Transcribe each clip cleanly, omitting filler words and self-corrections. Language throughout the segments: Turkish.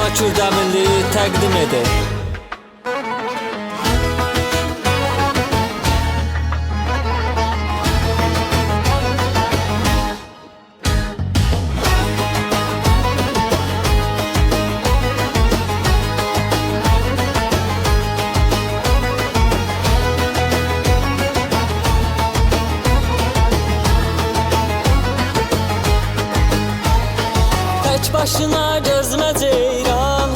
Şakir Dəmirli təqdim edir. Tek başına gezme ceyran,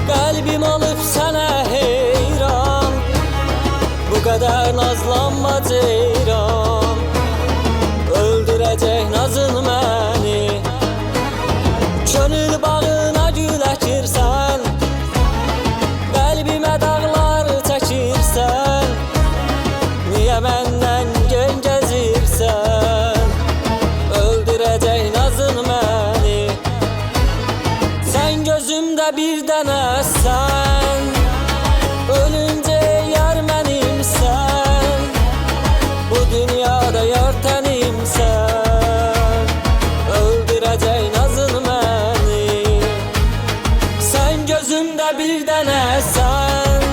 kalbim alıp sana heyran. Bu kadar nazlanma ceyran, öldürecek nazın beni. Könül bağına gül əkirsən, kalbime dağlar çəkirsən. Niye benden gen gezirsən, öldürecek nazın beni. Sen gözümde bir denesen, ölünce yar benimsen. Bu dünyada yar tenimsen, öldürecek nazın beni. Sen gözümde bir denesen,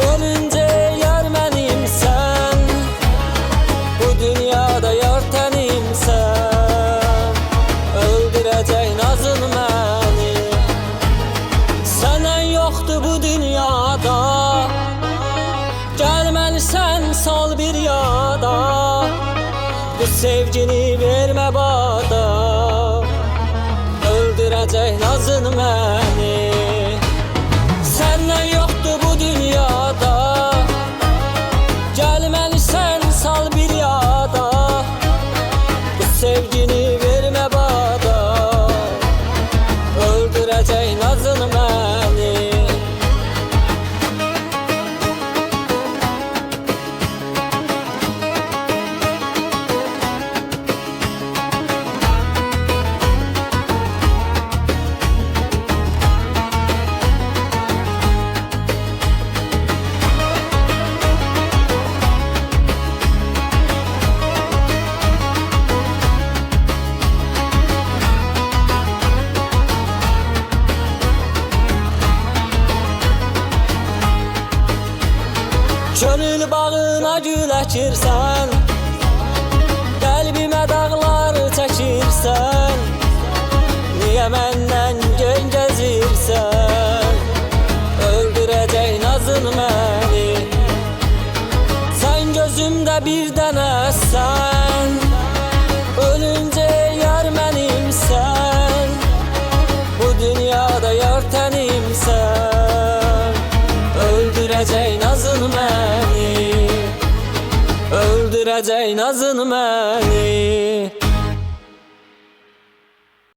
ölünce yar benimsen. Bu dünyada yar tenimsen, öldürecek nazın beni. Senden yoktu bu dünyada, gelmelisən sal bir yada. Bu sevgini verme bana, öldürecek nazın beni. Senden yoktu bu dünyada, gelmelisən sal bir yada. Bu sevgini verme bana, öldürecek nazın beni. Könül bağına gül əkirsən, kalbime dağlar çəkirsən. Niye benden gen gezirsən, öldürecek nazın beni. Sen gözümde bir denesen, ölünce yar benimsen. Bu dünyada yar tenimsen, öldürecek nazın beni. Öldürecek nazın beni.